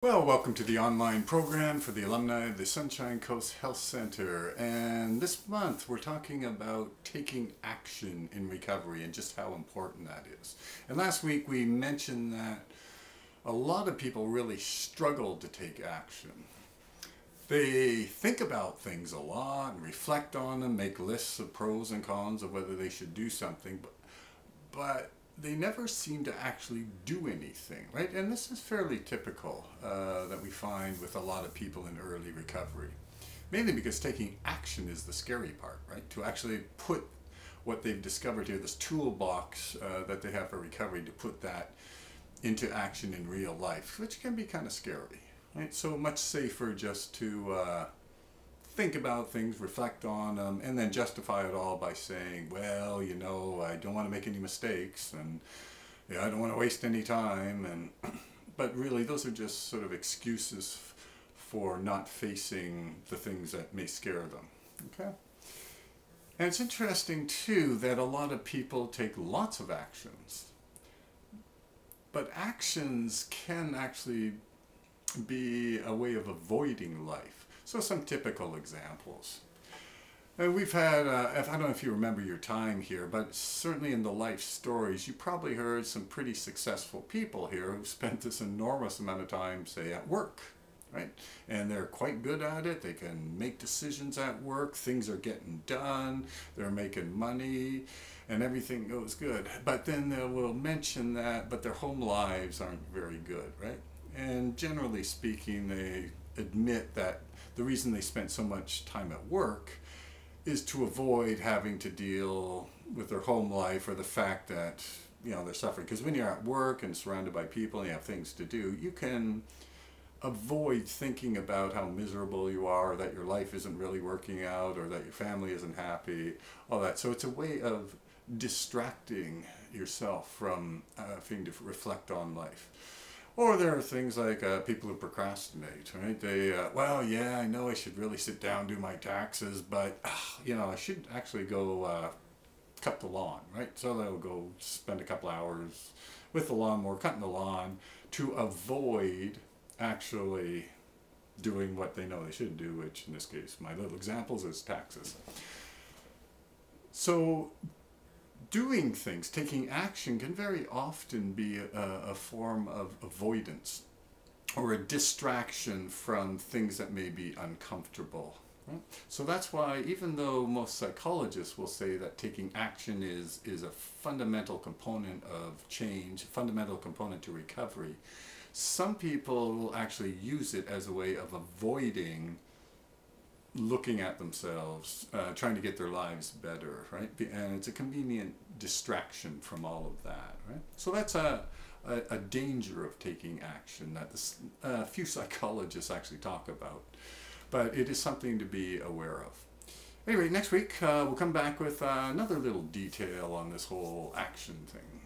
Well, welcome to the online program for the alumni of the Sunshine Coast Health Center. And this month we're talking about taking action in recovery and just how important that is. And last week we mentioned that a lot of people really struggle to take action. They think about things a lot and reflect on them, make lists of pros and cons of whether they should do something, but they never seem to actually do anything, right? And this is fairly typical that we find with a lot of people in early recovery. Mainly because taking action is the scary part, right? To actually put what they've discovered here, this toolbox that they have for recovery, to put that into action in real life, which can be kind of scary, right? So much safer just to think about things, reflect on them, and then justify it all by saying, well, you know, I don't want to make any mistakes, and yeah, I don't want to waste any time, and but really those are just sort of excuses for not facing the things that may scare them. Okay? And it's interesting too that a lot of people take lots of actions, but actions can actually be a way of avoiding life. So some typical examples. We've had, I don't know if you remember your time here, but certainly in the life stories, you probably heard some pretty successful people here who've spent this enormous amount of time, say, at work, right? And they're quite good at it. They can make decisions at work. Things are getting done. They're making money, and everything goes good. But then they will mention that, but their home lives aren't very good, right? And generally speaking, they admit that the reason they spent so much time at work is to avoid having to deal with their home life or the fact that, you know, they're suffering. Because when you're at work and surrounded by people and you have things to do, you can avoid thinking about how miserable you are, or that your life isn't really working out, or that your family isn't happy, all that. So it's a way of distracting yourself from having to reflect on life. Or there are things like people who procrastinate, right? They, well, yeah, I know I should really sit down and do my taxes, but, you know, I should actually go cut the lawn, right? So they'll go spend a couple hours with the lawnmower, cutting the lawn, to avoid actually doing what they know they should do, which in this case, my little examples, is taxes. So doing things, taking action, can very often be a form of avoidance or a distraction from things that may be uncomfortable. Right? So that's why, even though most psychologists will say that taking action is a fundamental component of change, fundamental component to recovery, some people will actually use it as a way of avoiding looking at themselves, trying to get their lives better, right? And it's a convenient distraction from all of that, right? So that's a danger of taking action that a few psychologists actually talk about, but it is something to be aware of. Anyway, next week we'll come back with another little detail on this whole action thing.